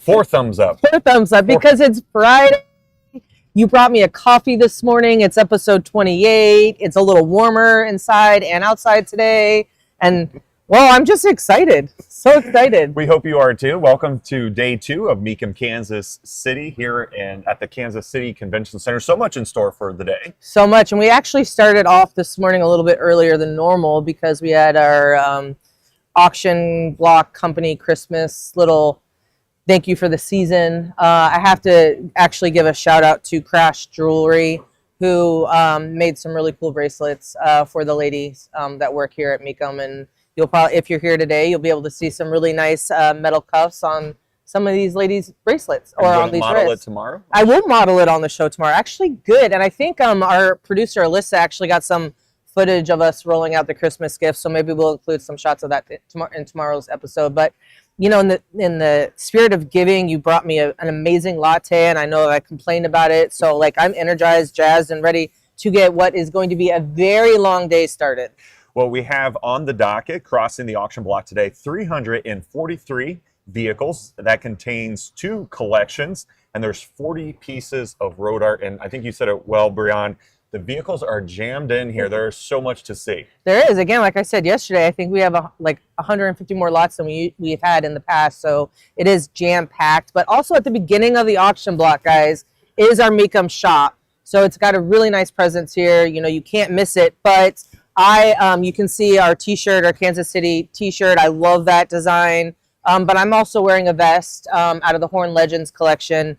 4 thumbs up. 4 thumbs up because it's Friday. You brought me a coffee this morning. It's episode 28. It's a little warmer inside and outside today. And, well, I'm just excited. So excited. We hope you are too. Welcome to day 2 of Mecum, Kansas City here at the Kansas City Convention Center. So much in store for the day. So much. And we actually started off this morning a little bit earlier than normal because we had our auction block company Christmas little thank you for the season. I have to actually give a shout out to Crash Jewelry, who made some really cool bracelets for the ladies that work here at Mecum. And you'll probably, if you're here today, you'll be able to see some really nice metal cuffs on some of these ladies' bracelets or on these wrists. Model it tomorrow? I will model it on the show tomorrow. Actually, good. And I think our producer Alyssa actually got some footage of us rolling out the Christmas gifts, so maybe we'll include some shots of that in tomorrow's episode. But you know, in the spirit of giving, you brought me an amazing latte, and I know I complained about it. So, like, I'm energized, jazzed, and ready to get what is going to be a very long day started. Well, we have on the docket, crossing the auction block today, 343 vehicles. That contains 2 collections, and there's 40 pieces of road art. And I think you said it well, Breon. The vehicles are jammed in here. There's so much to see. There is. Again, like I said yesterday, I think we have like 150 more lots than we've had in the past. So it is jam-packed. But also at the beginning of the auction block, guys, is our Mecum shop. So it's got a really nice presence here. You know, you can't miss it. But you can see our T-shirt, our Kansas City T-shirt. I love that design. But I'm also wearing a vest out of the Horn Legends collection.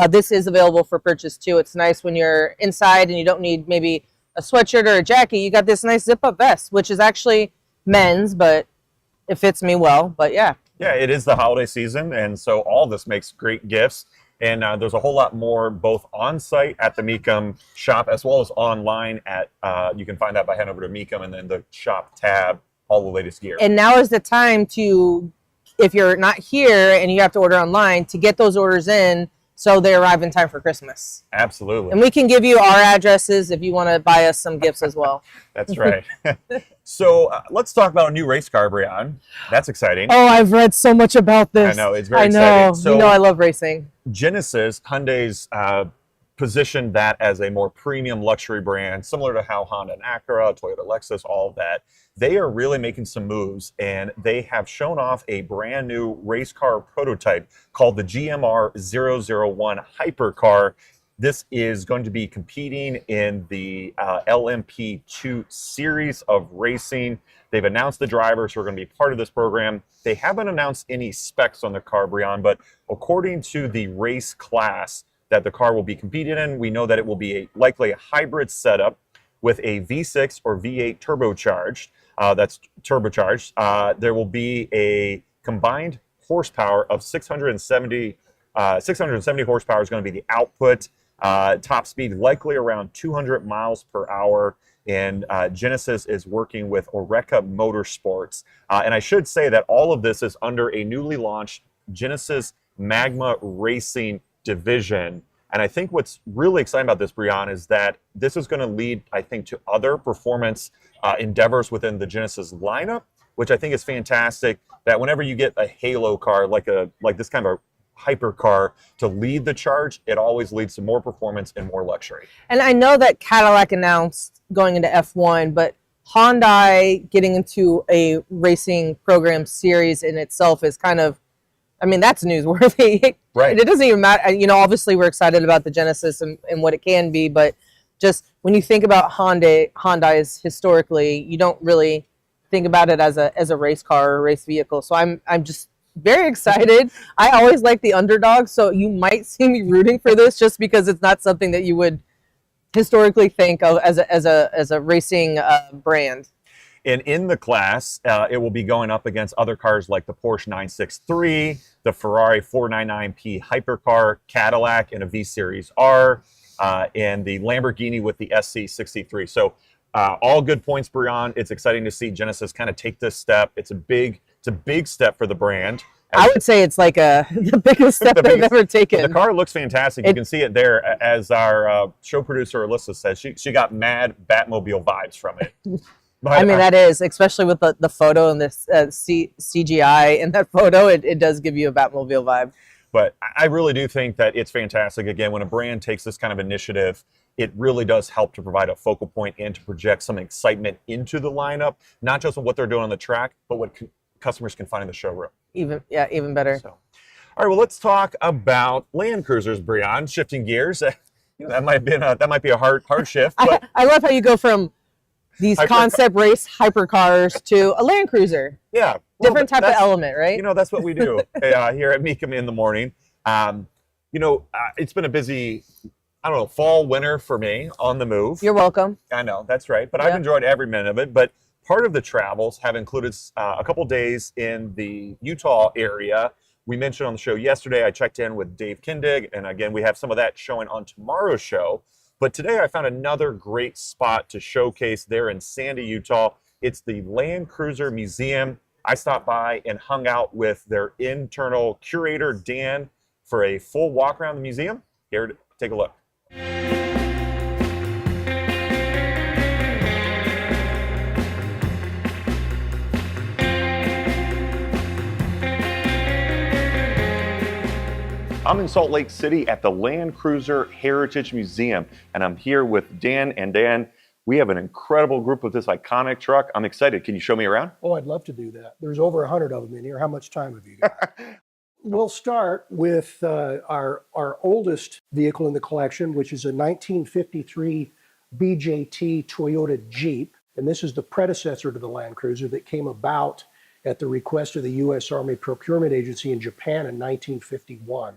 This is available for purchase too. It's nice when you're inside and you don't need maybe a sweatshirt or a jacket. You got this nice zip-up vest, which is actually men's, but it fits me well. But yeah. Yeah, it is the holiday season, and so all this makes great gifts. And there's a whole lot more both on-site at the Mecum shop as well as online at, you can find that by heading over to Mecum and then the shop tab, all the latest gear. And now is the time to, if you're not here and you have to order online, to get those orders in so they arrive in time for Christmas. Absolutely. And we can give you our addresses if you want to buy us some gifts as well. That's right. So let's talk about a new race car, Breon. That's exciting. Oh, I've read so much about this. I know, it's very exciting. So, you know I love racing. Genesis, Hyundai's positioned that as a more premium luxury brand, similar to how Honda and Acura, Toyota, Lexus, all of that. They are really making some moves, and they have shown off a brand new race car prototype called the GMR-001 Hypercar. This is going to be competing in the LMP2 series of racing. They've announced the drivers who are going to be part of this program. They haven't announced any specs on the car, Breon, but according to the race class that the car will be competing in, we know that it will be likely a hybrid setup with a V6 or V8 turbocharged. That's turbocharged. There will be a combined horsepower of 670 horsepower is going to be the output. Top speed likely around 200 miles per hour. And Genesis is working with Oreca Motorsports. And I should say that all of this is under a newly launched Genesis Magma Racing division. And I think what's really exciting about this, Breon, is that this is going to lead, I think, to other performance endeavors within the Genesis lineup, which I think is fantastic. That whenever you get a halo car like this kind of a hypercar to lead the charge, it always leads to more performance and more luxury. And I know that Cadillac announced going into F1, but Hyundai getting into a racing program series in itself is kind of, I mean, that's newsworthy. Right. It doesn't even matter. You know, obviously we're excited about the Genesis and what it can be, but just when you think about Hyundai's historically, you don't really think about it as a race car or a race vehicle. So I'm just very excited. I always like the underdog, so you might see me rooting for this just because it's not something that you would historically think of as a racing brand. And in the class, it will be going up against other cars like the Porsche 963, the Ferrari 499P Hypercar, Cadillac in a V-Series R, and the Lamborghini with the SC63. So all good points, Breon. It's exciting to see Genesis kind of take this step. It's a big step for the brand. I would say it's like the biggest step they've ever taken. The car looks fantastic. You can see it there. As our show producer Alyssa says, she got mad Batmobile vibes from it. I mean, that is, especially with the photo and this CGI in that photo, it does give you a Batmobile vibe. But I really do think that it's fantastic. Again, when a brand takes this kind of initiative, it really does help to provide a focal point and to project some excitement into the lineup, not just what they're doing on the track, but what customers can find in the showroom. Even better. So, all right, well, let's talk about Land Cruisers, Breon. Shifting gears, that might be a hard shift. But I love how you go from these concept race hypercars to a Land Cruiser. Yeah. Different type of element, right? That's what we do here at Mecum in the morning. It's been a busy, fall, winter for me on the move. You're welcome. I know, that's right. But I've enjoyed every minute of it. But part of the travels have included a couple days in the Utah area. We mentioned on the show yesterday, I checked in with Dave Kindig. And again, we have some of that showing on tomorrow's show. But today I found another great spot to showcase there in Sandy, Utah. It's the Land Cruiser Museum. I stopped by and hung out with their internal curator, Dan, for a full walk around the museum. Here to take a look. I'm in Salt Lake City at the Land Cruiser Heritage Museum, and I'm here with Dan. And Dan, we have an incredible group with this iconic truck. I'm excited. Can you show me around? Oh, I'd love to do that. There's over 100 of them in here. How much time have you got? We'll start with our oldest vehicle in the collection, which is a 1953 BJT Toyota Jeep. And this is the predecessor to the Land Cruiser that came about at the request of the U.S. Army Procurement Agency in Japan in 1951.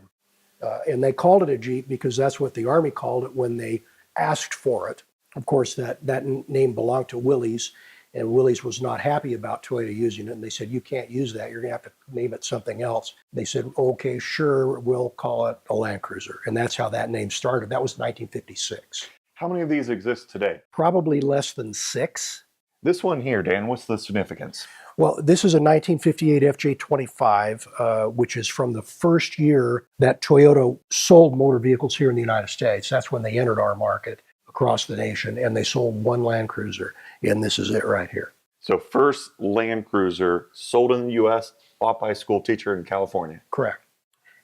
And they called it a Jeep because that's what the Army called it when they asked for it. Of course, that name belonged to Willys, and Willys was not happy about Toyota using it. And they said, you can't use that. You're going to have to name it something else. They said, okay, sure, we'll call it a Land Cruiser. And that's how that name started. That was 1956. How many of these exist today? Probably less than 6. This one here, Dan, what's the significance? Well, this is a 1958 FJ25, which is from the first year that Toyota sold motor vehicles here in the United States. That's when they entered our market across the nation, and they sold one Land Cruiser, and this is it right here. So first Land Cruiser sold in the U.S., bought by a school teacher in California. Correct.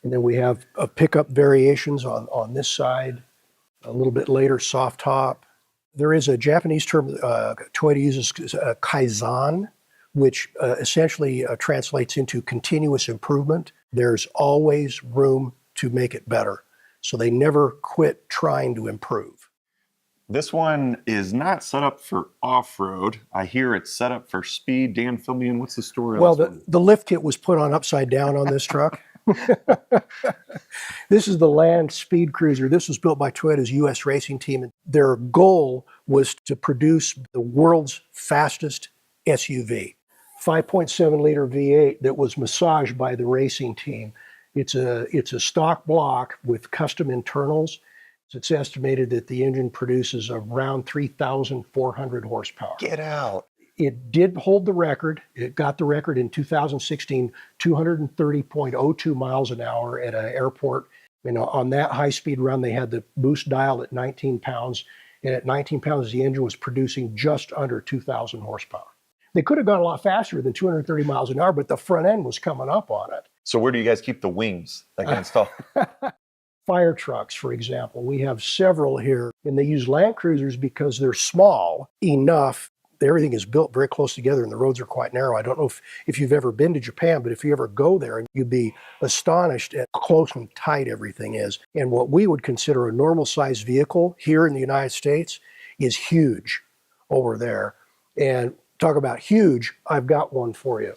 And then we have pickup variations on this side. A little bit later, soft top. There is a Japanese term Toyota uses, kaizen, which essentially translates into continuous improvement. There's always room to make it better. So they never quit trying to improve. This one is not set up for off-road. I hear it's set up for speed. Dan, fill me in. What's the story? Well, the lift kit was put on upside down on this truck. This is the Land Speed Cruiser. This was built by Toyota's U.S. racing team. Their goal was to produce the world's fastest SUV. 5.7 liter V8 that was massaged by the racing team. It's a stock block with custom internals. It's estimated that the engine produces around 3,400 horsepower. Get out. It did hold the record. It got the record in 2016, 230.02 miles an hour at an airport. On that high-speed run, they had the boost dial at 19 pounds. And at 19 pounds, the engine was producing just under 2,000 horsepower. They could have gone a lot faster than 230 miles an hour, but the front end was coming up on it. So where do you guys keep the wings that can install? Fire trucks, for example. We have several here, and they use Land Cruisers because they're small enough. Everything is built very close together, and the roads are quite narrow. I don't know if you've ever been to Japan, but if you ever go there, you'd be astonished at how close and tight everything is. And what we would consider a normal-sized vehicle here in the United States is huge over there. And talk about huge, I've got one for you.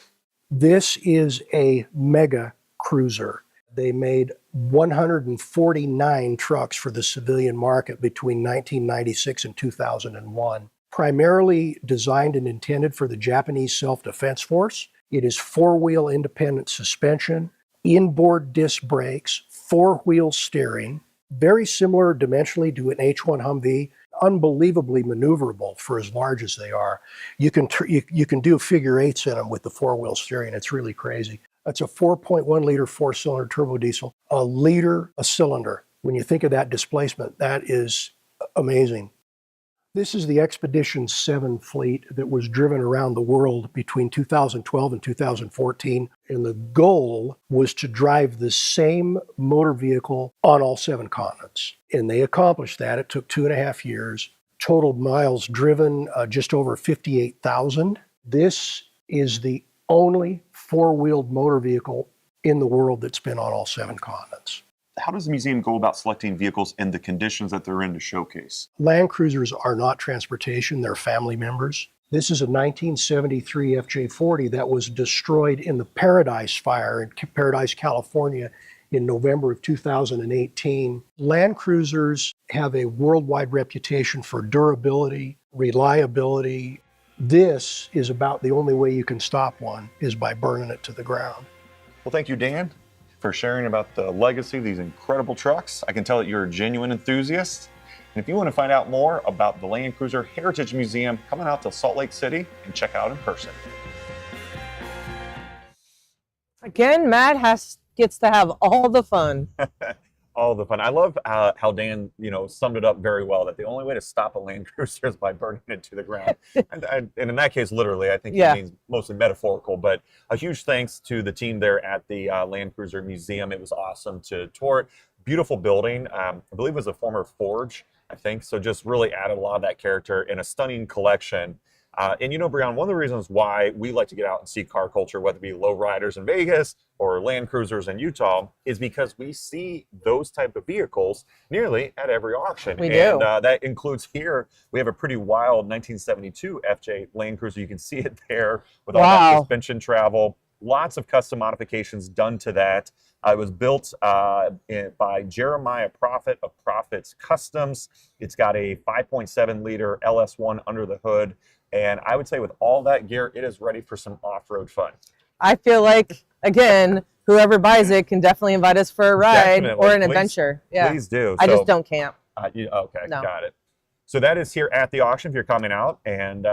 This is a mega cruiser. They made 149 trucks for the civilian market between 1996 and 2001. Primarily designed and intended for the Japanese Self-Defense Force. It is four-wheel independent suspension, inboard disc brakes, four-wheel steering, very similar dimensionally to an H1 Humvee, unbelievably maneuverable for as large as they are. You can do figure eights in them with the four-wheel steering. It's really crazy. That's a 4.1 liter four-cylinder turbo diesel, a liter a cylinder. When you think of that displacement, that is amazing. This is the Expedition 7 fleet that was driven around the world between 2012 and 2014. And the goal was to drive the same motor vehicle on all 7 continents. And they accomplished that. It took 2.5 years. Total miles driven, just over 58,000. This is the only 4-wheeled motor vehicle in the world that's been on all 7 continents. How does the museum go about selecting vehicles and the conditions that they're in to showcase? Land Cruisers are not transportation, they're family members. This is a 1973 FJ40 that was destroyed in the Paradise Fire in Paradise, California in November of 2018. Land Cruisers have a worldwide reputation for durability, reliability. This is about the only way you can stop one is by burning it to the ground. Well, thank you, Dan, for sharing about the legacy of these incredible trucks. I can tell that you're a genuine enthusiast. And if you want to find out more about the Land Cruiser Heritage Museum, come on out to Salt Lake City and check out in person. Again, Matt gets to have all the fun. All the fun. I love how Dan, summed it up very well, that the only way to stop a Land Cruiser is by burning it to the ground. and in that case, literally, I think he means mostly metaphorical, but a huge thanks to the team there at the Land Cruiser Museum. It was awesome to tour it. Beautiful building. I believe it was a former forge, I think. So just really added a lot of that character in a stunning collection. And Breon, one of the reasons why we like to get out and see car culture, whether it be lowriders in Vegas or Land Cruisers in Utah, is because we see those type of vehicles nearly at every auction. We do. And that includes here, we have a pretty wild 1972 FJ Land Cruiser. You can see it there with all that suspension travel. Lots of custom modifications done to that. It was built by Jeremiah Prophet of Prophet's Customs. It's got a 5.7 liter LS1 under the hood. And I would say with all that gear, it is ready for some off-road fun. I feel like, again, whoever buys it can definitely invite us for a ride or an adventure. Yeah, please do. I just don't camp. Okay, No. Got it. So that is here at the auction if you're coming out. And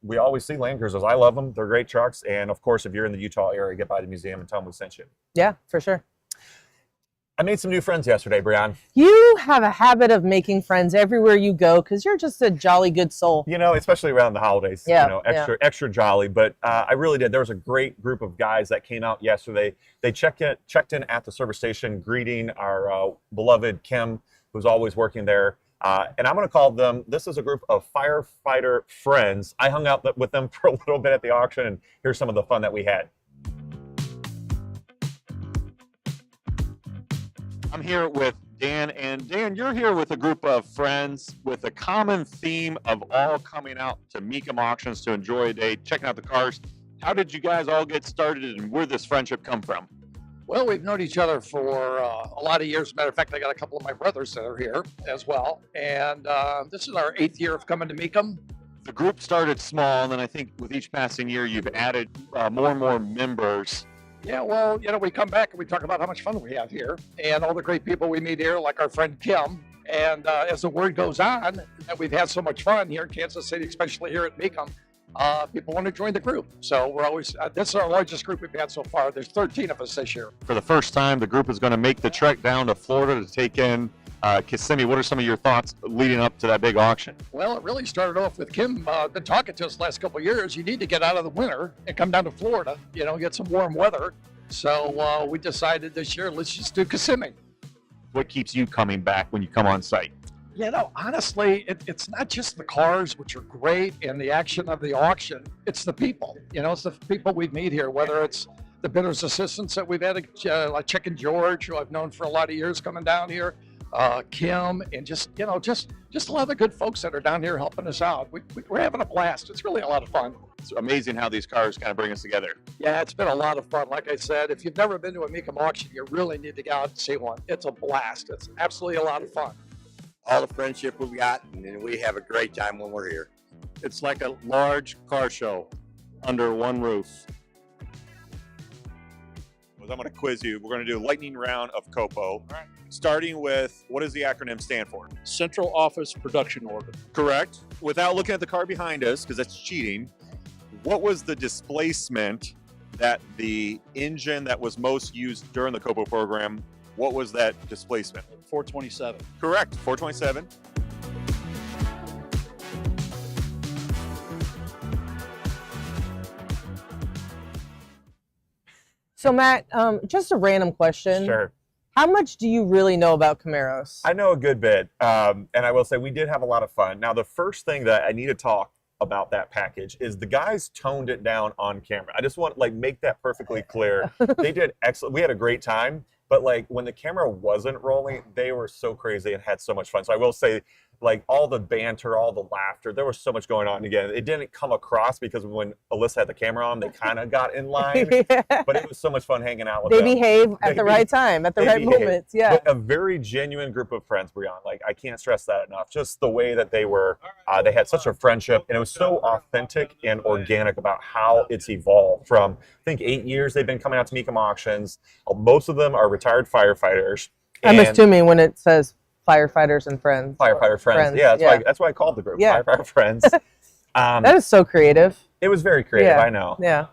we always see Land Cruisers. I love them. They're great trucks. And of course, if you're in the Utah area, get by the museum and tell them we sent you. Yeah, for sure. I made some new friends yesterday, Brian. You have a habit of making friends everywhere you go because you're just a jolly good soul. Especially around the holidays. Yeah, extra jolly. But I really did. There was a great group of guys that came out yesterday. They checked in at the service station, greeting our beloved Kim, who's always working there. And I'm going to call them, this is a group of firefighter friends. I hung out with them for a little bit at the auction, and here's some of the fun that we had. I'm here with Dan, and Dan, you're here with a group of friends with a common theme of all coming out to Mecum auctions to enjoy a day, checking out the cars. How did you guys all get started, and where did this friendship come from? Well, we've known each other for a lot of years. As a matter of fact, I got a couple of my brothers that are here as well. And this is our 8th year of coming to Mecum. The group started small, and then I think with each passing year, you've added more and more members. Yeah, well, we come back and we talk about how much fun we have here and all the great people we meet here, like our friend Kim. And as the word goes on that we've had so much fun here in Kansas City, especially here at Mecum, people want to join the group. So we're always, this is our largest group we've had so far. There's 13 of us this year. For the first time, the group is going to make the trek down to Florida to take in Kissimmee. What are some of your thoughts leading up to that big auction? Well, it really started off with Kim. Been talking to us the last couple of years. You need to get out of the winter and come down to Florida, get some warm weather. So we decided this year, let's just do Kissimmee. What keeps you coming back when you come on site? Honestly, it's not just the cars, which are great, and the action of the auction. It's the people. It's the people we meet here, whether it's the bidder's assistants that we've had, like Chick and George, who I've known for a lot of years coming down here, Kim, and just a lot of the good folks that are down here helping us out. We're having a blast. It's really a lot of fun. It's amazing how these cars kind of bring us together. Yeah, it's been a lot of fun. Like I said, if you've never been to a Mecum auction, you really need to go out and see one. It's a blast. It's absolutely a lot of fun. All the friendship we've got, and we have a great time when we're here. It's like a large car show under one roof. I'm going to quiz you. We're going to do a lightning round of COPO, starting with, what does the acronym stand for? Central Office Production Order. Correct. Without looking at the car behind us, because that's cheating, what was the displacement that the engine that was most used during the COPO program, what was that displacement? 427. Correct, 427. So Matt, just a random question. Sure. How much do you really know about Camaros? I know a good bit. And I will say we did have a lot of fun. Now, the first thing that I need to talk about that package is the guys toned it down on camera. I just want to make that perfectly clear. They did excellent. We had a great time, but when the camera wasn't rolling, they were so crazy and had so much fun. So I will say, all the banter, all the laughter, there was so much going on. Again, it didn't come across because when Alyssa had the camera on, they kind of got in line. Yeah. But it was so much fun hanging out with They them. behave at the right time, at the right moments. Yeah. But a very genuine group of friends, Breon. I can't stress that enough. Just the way that they were, they had such a friendship, and it was so authentic and organic about how it's evolved from, I think, 8 years they've been coming out to Mecum auctions. Most of them are retired firefighters. I'm assuming when it says firefighters and friends. Firefighter friends. Yeah, that's why I called the group. Yeah. Firefighter friends. That is so creative. It was very creative, Yeah. I know. Yeah.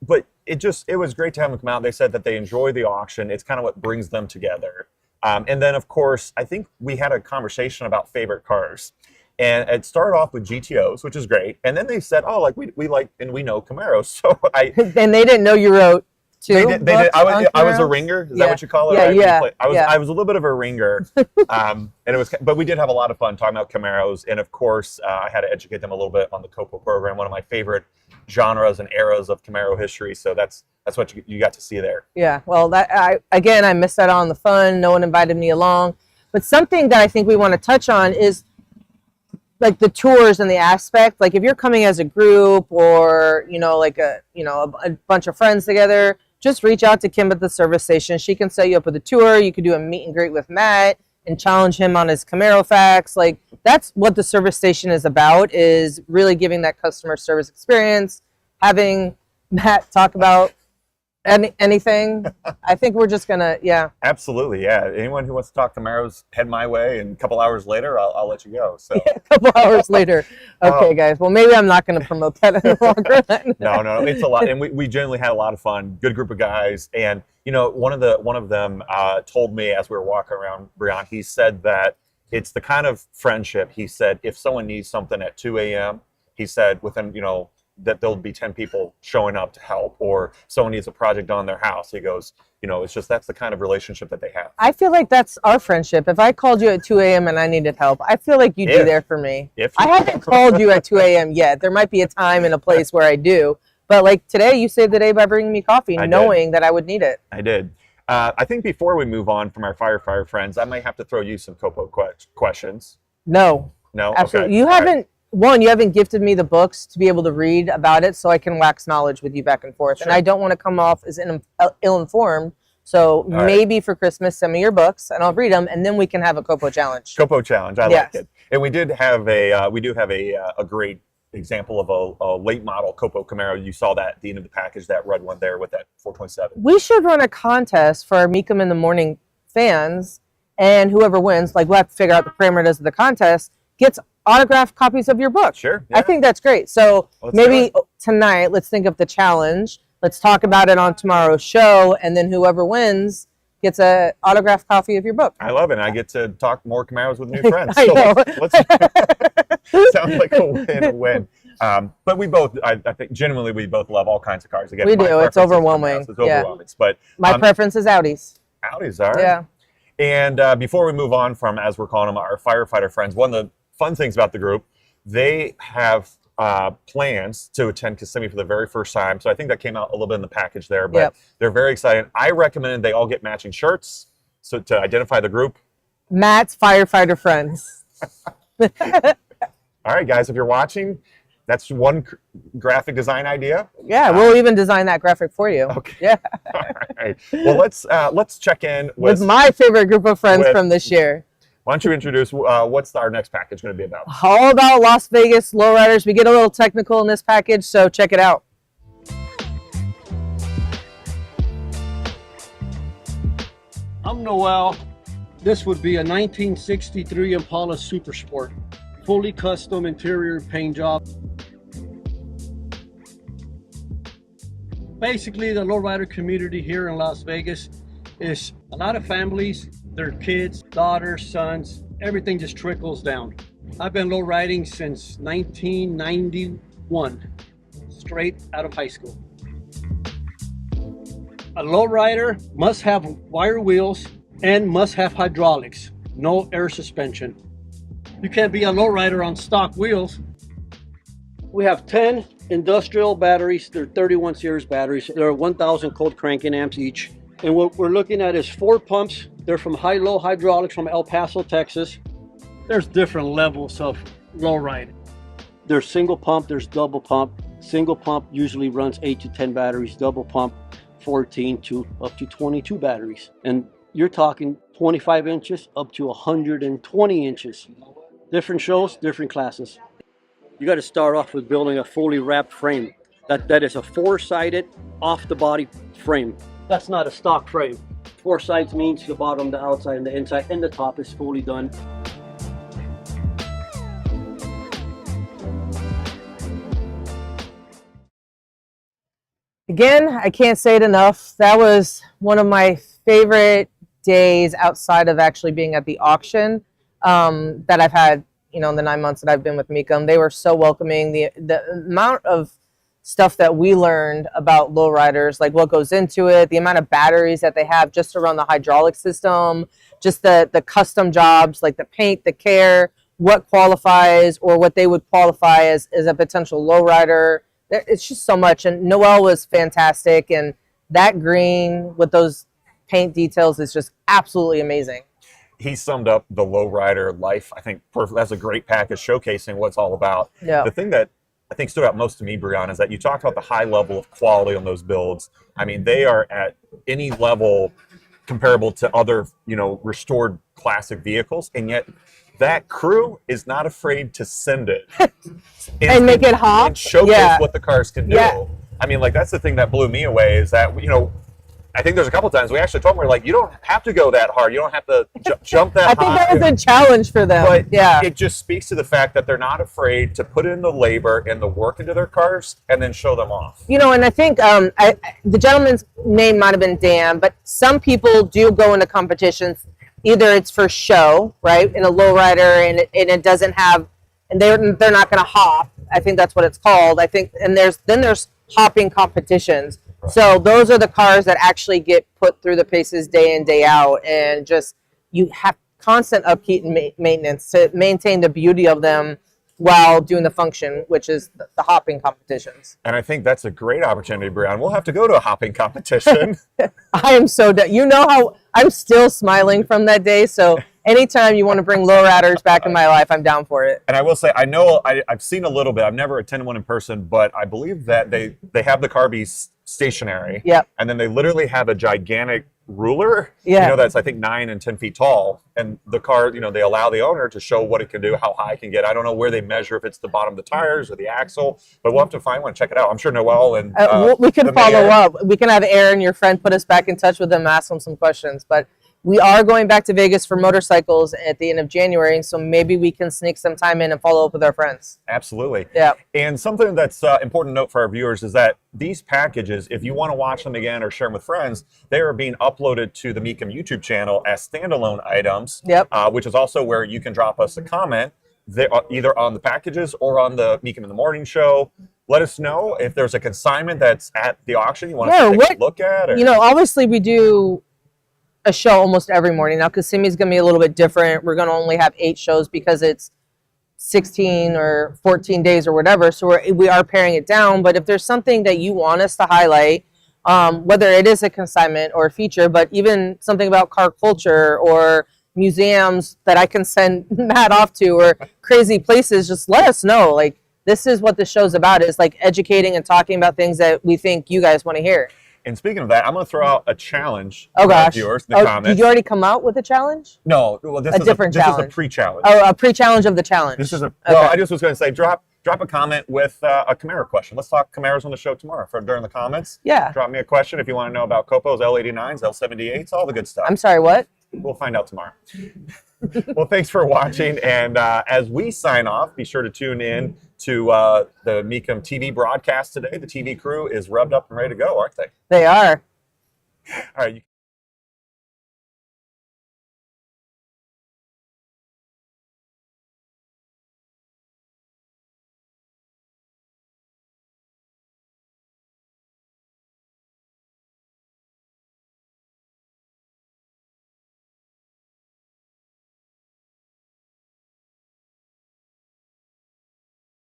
But it was great to have them come out. They said that they enjoy the auction. It's kind of what brings them together. And then, of course, I think we had a conversation about favorite cars. And it started off with GTOs, which is great. And then they said, we like and we know Camaros. So And they didn't know you wrote two. They did. I was a ringer. Is that what you call it? Yeah, right? I was a little bit of a ringer, and it was. But we did have a lot of fun talking about Camaros, and of course, I had to educate them a little bit on the Copo program, one of my favorite genres and eras of Camaro history. So that's what you got to see there. Yeah. Well, I missed that on the fun. No one invited me along. But something that I think we want to touch on is the tours and the aspect. If you're coming as a group or a bunch of friends together, just reach out to Kim at the service station. She can set you up with a tour. You could do a meet and greet with Matt and challenge him on his Camaro facts. That's what the service station is about, is really giving that customer service experience, having Matt talk about anything. I think we're just gonna, Absolutely, yeah. Anyone who wants to talk Camaros, head my way, and a couple hours later, I'll let you go. So a couple hours later. Okay, guys. Well, maybe I'm not going to promote that any longer. No, it's a lot, and we generally had a lot of fun. Good group of guys, and one of them told me as we were walking around, Breon, he said that it's the kind of friendship. He said if someone needs something at 2 a.m., he said within that there'll be 10 people showing up to help, or someone needs a project on their house. He goes, it's just that's the kind of relationship that they have. I feel like that's our friendship. If I called you at 2 a.m. and I needed help, I feel like you'd be there for me. I haven't called you at 2 a.m. yet. There might be a time and a place where I do. But today, you saved the day by bringing me coffee, knowing that I would need it. I did. I think before we move on from our firefighter friends, I might have to throw you some Copo questions. No. No? Absolutely. Okay. You haven't. One, you haven't gifted me the books to be able to read about it, so I can wax knowledge with you back and forth. Sure. And I don't want to come off as ill-informed. So maybe for Christmas, send me your books, and I'll read them, and then we can have a Copo challenge. Copo challenge, I like it. And we do have a great example of a late model Copo Camaro. You saw that at the end of the package, that red one there with that 427. We should run a contest for our Mecum in the Morning fans, and whoever wins, we'll have to figure out the parameters of the contest, gets autographed copies of your book. Sure. Yeah. I think that's great. So maybe tonight, let's think of the challenge. Let's talk about it on tomorrow's show, and then whoever wins gets an autographed copy of your book. I love it. And I get to talk more Camaros with new friends. I know. Let's sounds like a win-win. But we both, I think, genuinely, we both love all kinds of cars. Again, we do. It's overwhelming. It's overwhelming. But my preference is Audis. Audis, all right. Yeah. And before we move on from, as we're calling them, our firefighter friends, one of the fun things about the group, they have plans to attend Kissimmee for the very first time. So I think that came out a little bit in the package there, but they're very excited. I recommend they all get matching shirts so to identify the group. Matt's firefighter friends. All right, guys, if you're watching, that's one graphic design idea. Yeah, we'll even design that graphic for you. Okay. Yeah. All right. Well, let's check in with my favorite group of friends from this year. Why don't you introduce what's our next package going to be about? All about Las Vegas lowriders. We get a little technical in this package, so check it out. I'm Noel. This would be a 1963 Impala Super Sport. Fully custom interior paint job. Basically, the lowrider community here in Las Vegas is a lot of families, their kids, daughters, sons, everything just trickles down. I've been lowriding since 1991, straight out of high school. A lowrider must have wire wheels and must have hydraulics, no air suspension. You can't be a lowrider on stock wheels. We have 10 industrial batteries. They're 31 series batteries. They're 1,000 cold cranking amps each. And what we're looking at is 4 pumps. They're from High-Low Hydraulics from El Paso, Texas. There's different levels of lowrider. There's single pump, there's double pump. Single pump usually runs 8 to 10 batteries. Double pump, 14 to up to 22 batteries. And you're talking 25 inches up to 120 inches. Different shows, different classes. You got to start off with building a fully wrapped frame. That is a 4-sided off the body frame. That's not a stock frame. 4 sides means the bottom, the outside, and the inside, and the top is fully done. Again, I can't say it enough. That was one of my favorite days outside of actually being at the auction that I've had, you know, in the 9 months that I've been with Mecum. They were so welcoming. The amount of stuff that we learned about lowriders, like what goes into it, the amount of batteries that they have just to run the hydraulic system, just the custom jobs, like the paint, the care, what qualifies or what they would qualify as a potential lowrider. It's just so much. And Noel was fantastic. And that green with those paint details is just absolutely amazing. He summed up the lowrider life, I think, perfect. That's a great package showcasing what it's all about. Yeah. The thing that I think stood out most to me, Brianna, is that you talked about the high level of quality on those builds. I mean, they are at any level comparable to other, you know, restored classic vehicles, and yet that crew is not afraid to send it and make it hot and showcase what the cars can do. Yeah. I mean, like, that's the thing that blew me away is that, you know, I think there's a couple times we actually told them, we're like, you don't have to go that hard. You don't have to jump that high. I think that was a challenge for them. But yeah, it just speaks to the fact that they're not afraid to put in the labor and the work into their cars and then show them off. You know, and I think the gentleman's name might have been Dan, but some people do go into competitions. Either it's for show, right, in a lowrider, and it doesn't have, and they're not going to hop. I think that's what it's called. I think, and there's hopping competitions. So those are the cars that actually get put through the paces day in, day out, and just you have constant upkeep and maintenance to maintain the beauty of them while doing the function, which is the hopping competitions. And I think that's a great opportunity, Brianna. We'll have to go to a hopping competition. I am so you know how I'm still smiling from that day. So anytime you want to bring lowriders back in my life, I'm down for it. And I will say, I know I've seen a little bit. I've never attended one in person, but I believe that they have the car be stationary. Yep. And then they literally have a gigantic ruler, Yeah. you know, that's I think 9 and 10 feet tall. And the car, you know, they allow the owner to show what it can do, how high it can get. I don't know where they measure, if it's the bottom of the tires or the axle, but we'll have to find one, check it out. I'm sure Noel and we can the follow mayor- up. We can have Aaron, your friend, put us back in touch with them, ask them some questions. But we are going back to Vegas for motorcycles at the end of January, and so maybe we can sneak some time in and follow up with our friends. Absolutely. Yeah. And something that's important to note for our viewers is that these packages, if you want to watch them again or share them with friends, they are being uploaded to the Mecum YouTube channel as standalone items, Yep. Which is also where you can drop us a comment either on the packages or on the Mecum in the Morning show. Let us know if there's a consignment that's at the auction you want to take a look at. Or... You know, obviously we do a show almost every morning. Now, Kissimmee is going to be a little bit different. We're going to only have 8 shows because it's 16 or 14 days or whatever. So we are paring it down. But if there's something that you want us to highlight, whether it is a consignment or a feature, but even something about car culture or museums that I can send Matt off to or crazy places, just let us know. Like, this is what the show's about, is like educating and talking about things that we think you guys want to hear. And speaking of that, I'm going to throw out a challenge for our viewers in the comments. Did you already come out with a challenge? No, well, this is a pre-challenge. Oh, a pre-challenge of the challenge. This is well, I just was going to say, drop a comment with a Camaro question. Let's talk Camaros on the show tomorrow during the comments. Yeah. Drop me a question if you want to know about Copos, L89s, L78s, all the good stuff. I'm sorry, what? We'll find out tomorrow. Well, thanks for watching. And as we sign off, be sure to tune in to the Mecum TV broadcast today. The TV crew is revved up and ready to go, aren't they? They are. All right.